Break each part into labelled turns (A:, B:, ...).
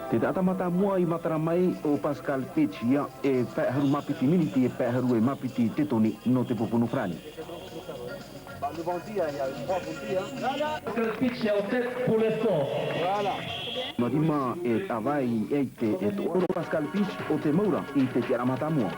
A: Te data mata mua I matara mai o Pascal Pitch ia e peharu mapiti miniti e peharu e mapiti tetoni no te popunu frani.
B: Pascal Pitch est en tête pour l'instant.
A: Voilà. Marima e tawai e te e toro Pascal Pitch o te maura I te tiara mata mua.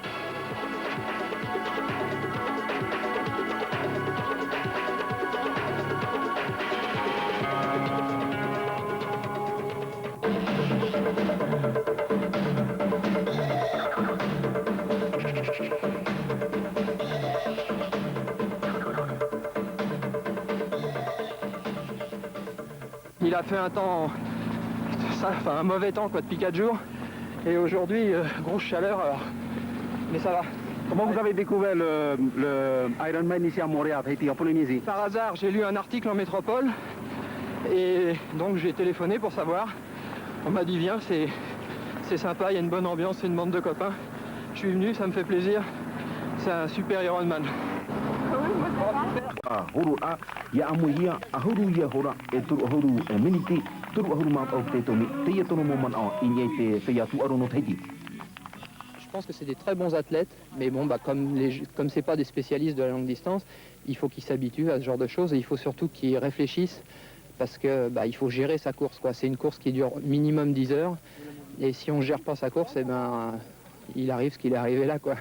C: Il a fait un temps, un mauvais temps quoi, depuis 4 jours. Et aujourd'hui, grosse chaleur, alors, mais ça va.
A: Comment vous avez découvert le Ironman ici à Montréal, Haïti, en Polynésie?
C: Par hasard, j'ai lu un article en métropole et donc j'ai téléphoné pour savoir. On m'a dit viens, c'est sympa, il y a une bonne ambiance, c'est une bande de copains. Je suis venu, ça me fait plaisir. C'est un super Ironman.
A: Huru a ia amuia ahuru ia hora e turu ahuru e miniti turu ahuru ma au te toni te ia tono moment en ignei te te ia tu arono Haïti.
C: Je pense que c'est des très bons athlètes, mais bon, comme c'est pas des spécialistes de la longue distance, il faut qu'ils s'habituent à ce genre de choses et il faut surtout qu'ils réfléchissent parce que il faut gérer sa course, quoi. C'est une course qui dure minimum 10 heures et si on gère pas sa course, il arrive ce qu'il est arrivé là, quoi.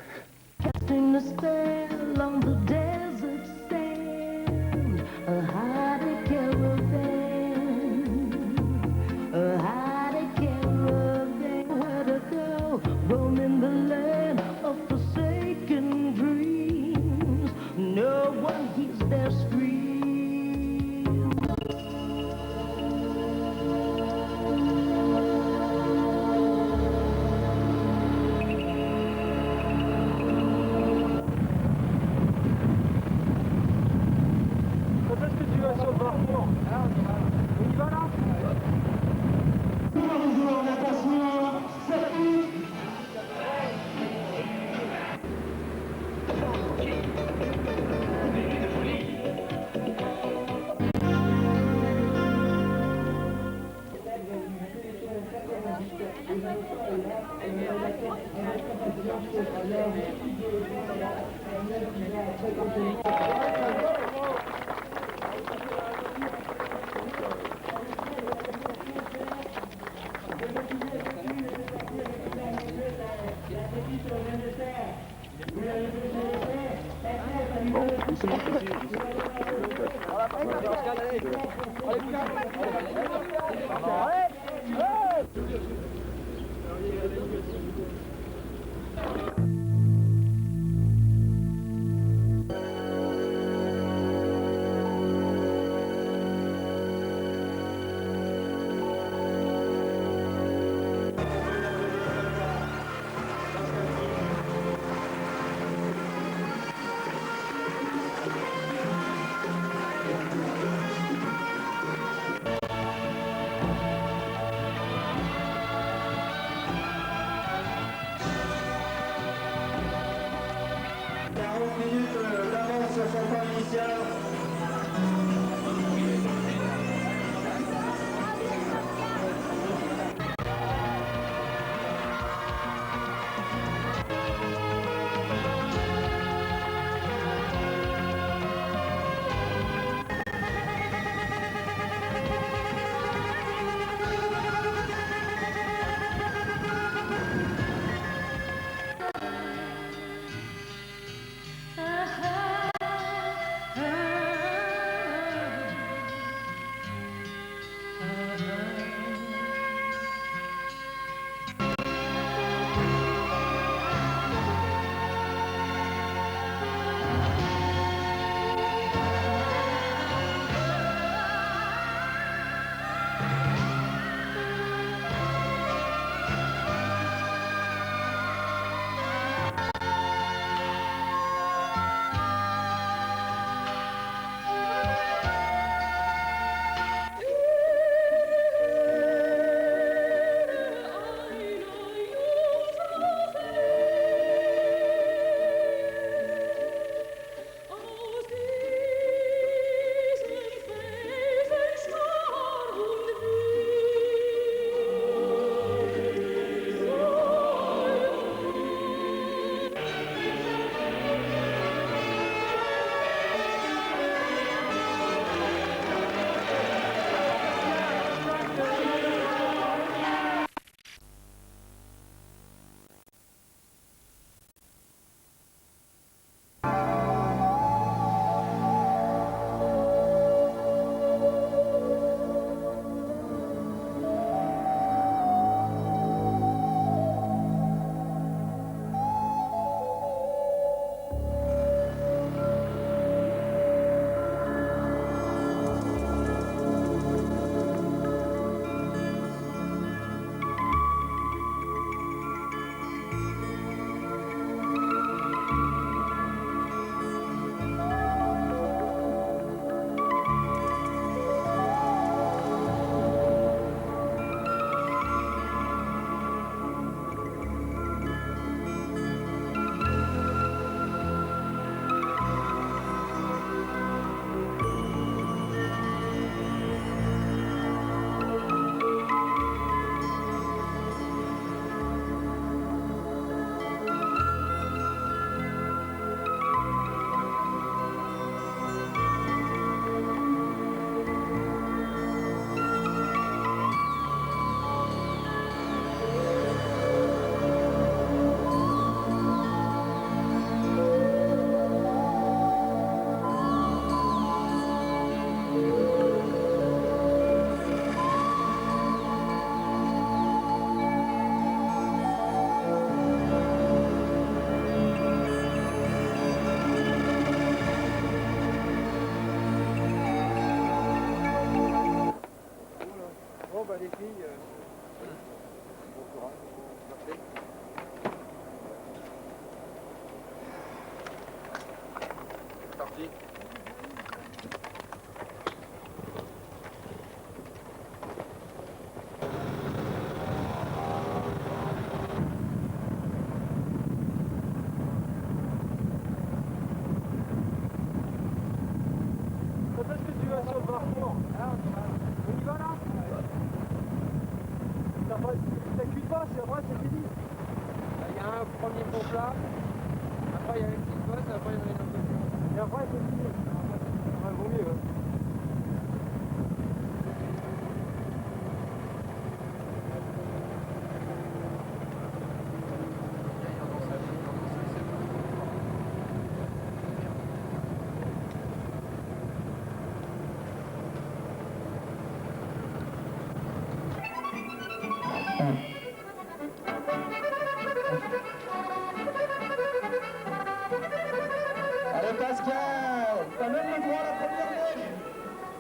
B: Allez Pascal, t'as même le droit à la première neige.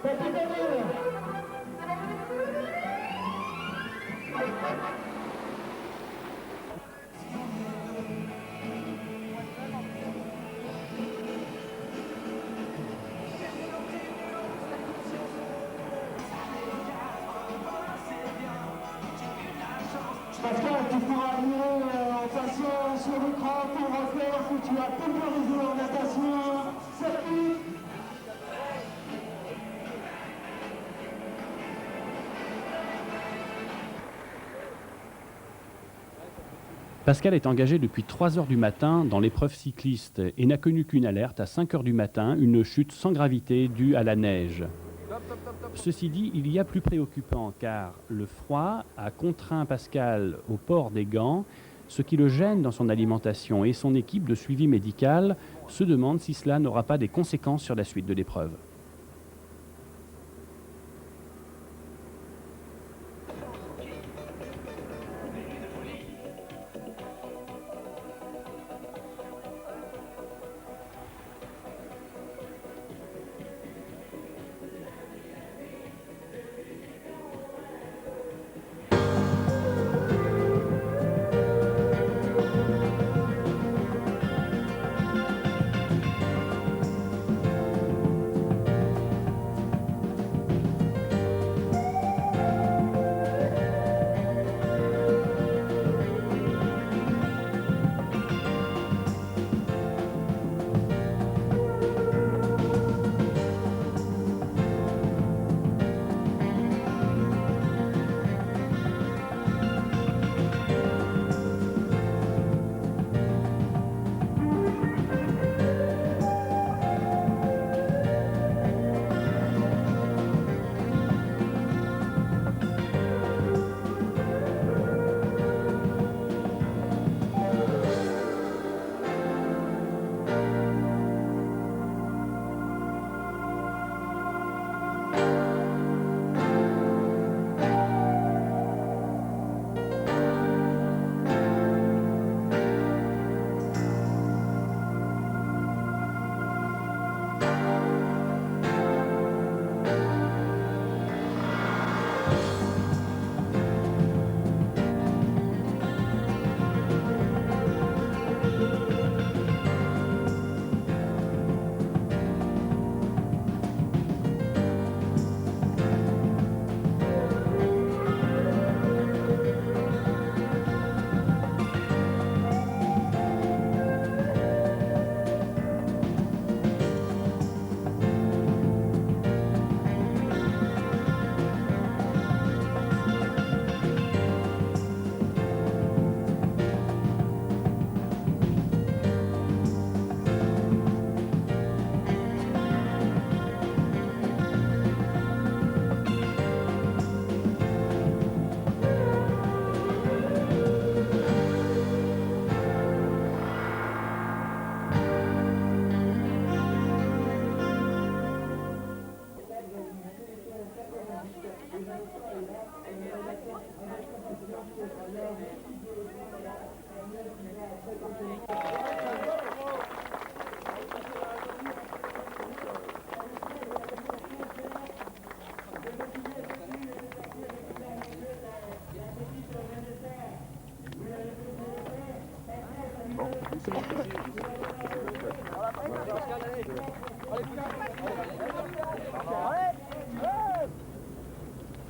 B: Petit David. Pascal, tu pourras arriver en passant sur l'écran pour refaire ce que tu as pulvérisé en natation. Salut.
D: Pascal est engagé depuis 3 heures du matin dans l'épreuve cycliste et n'a connu qu'une alerte à 5 heures du matin, une chute sans gravité due à la neige. Ceci dit, il y a plus préoccupant car le froid a contraint Pascal au port des gants, ce qui le gêne dans son alimentation et son équipe de suivi médical se demande si cela n'aura pas des conséquences sur la suite de l'épreuve.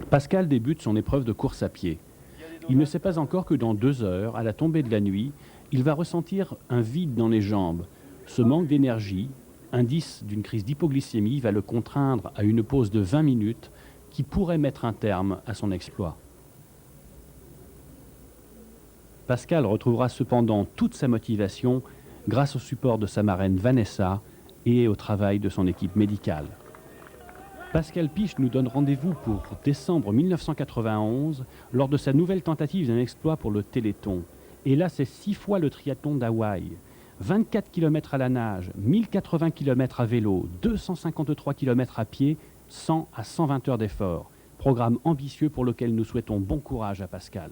D: Pascal débute son épreuve de course à pied. Il ne sait pas encore que dans 2 heures, à la tombée de la nuit, il va ressentir un vide dans les jambes. Ce manque d'énergie, indice d'une crise d'hypoglycémie, va le contraindre à une pause de 20 minutes qui pourrait mettre un terme à son exploit. Pascal retrouvera cependant toute sa motivation grâce au support de sa marraine Vanessa et au travail de son équipe médicale. Pascal Piche nous donne rendez-vous pour décembre 1991 lors de sa nouvelle tentative d'un exploit pour le Téléthon. Et là, c'est 6 fois le triathlon d'Hawaï. 24 km à la nage, 1080 km à vélo, 253 km à pied, 100 à 120 heures d'effort. Programme ambitieux pour lequel nous souhaitons bon courage à Pascal.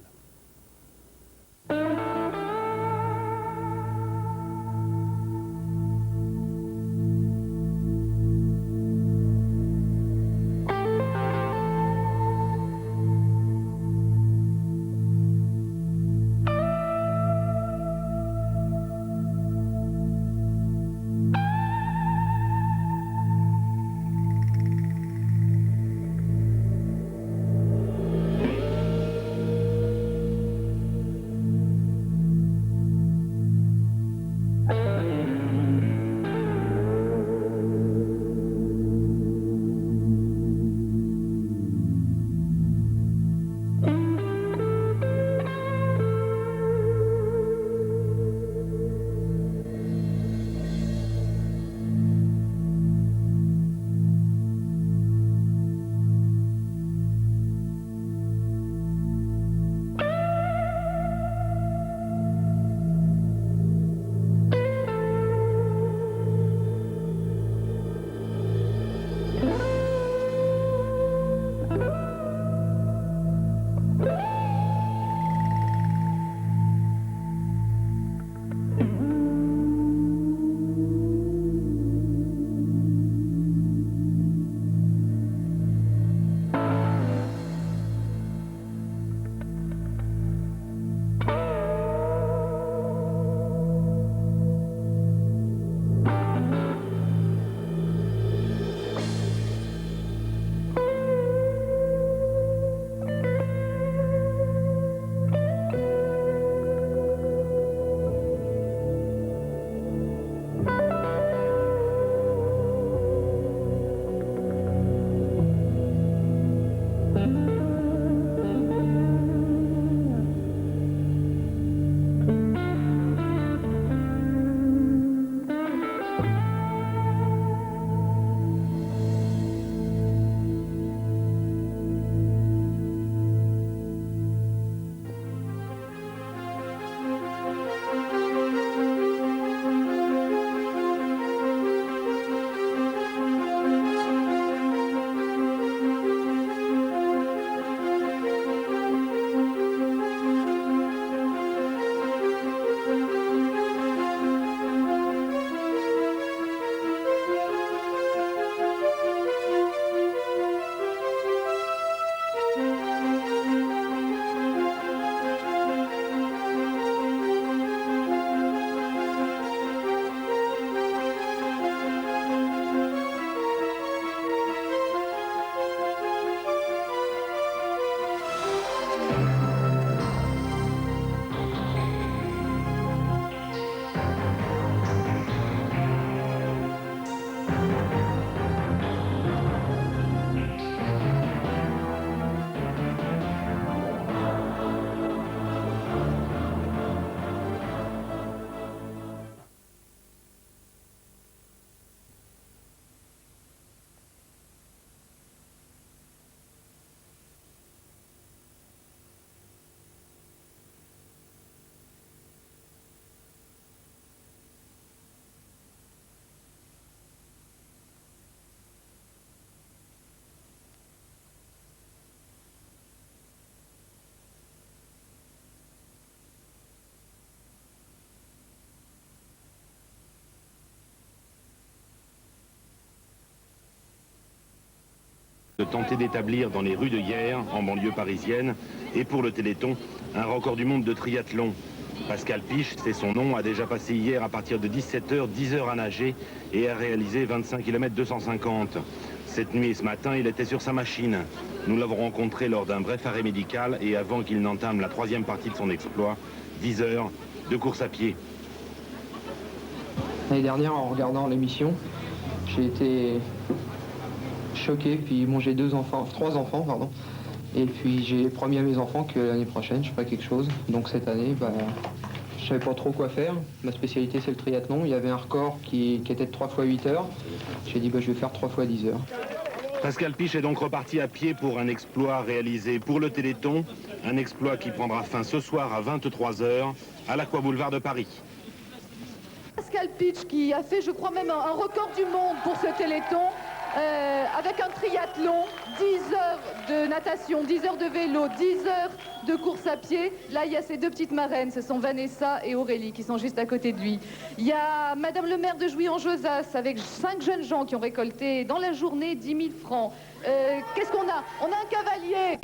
E: De tenter d'établir dans les rues de Hyères, en banlieue parisienne, et pour le Téléthon, un record du monde de triathlon. Pascal Piche, c'est son nom, a déjà passé hier à partir de 17h, 10h à nager et a réalisé 25 km 250. Cette nuit et ce matin, il était sur sa machine. Nous l'avons rencontré lors d'un bref arrêt médical et avant qu'il n'entame la troisième partie de son exploit, 10 heures de course à pied.
C: L'année dernière, en regardant l'émission, j'ai été choqué, puis bon, j'ai trois enfants, pardon. Et puis j'ai promis à mes enfants que l'année prochaine, je ferai quelque chose. Donc cette année, Je savais pas trop quoi faire. Ma spécialité, c'est le triathlon. Il y avait un record qui était de 3 fois 8 heures. J'ai dit, bah, je vais faire 3 fois 10 heures.
E: Pascal Piche est donc reparti à pied pour un exploit réalisé pour le Téléthon. Un exploit qui prendra fin ce soir à 23 h à l'Aqua-Boulevard de Paris.
F: Pascal Piche qui a fait, je crois même, un record du monde pour ce Téléthon. Avec un triathlon, 10 heures de natation, 10 heures de vélo, 10 heures de course à pied. Là, il y a ces deux petites marraines, ce sont Vanessa et Aurélie qui sont juste à côté de lui. Il y a Madame le maire de Jouy-en-Josas avec 5 jeunes gens qui ont récolté dans la journée 10 000 francs. Qu'est-ce qu'on a? On a un cavalier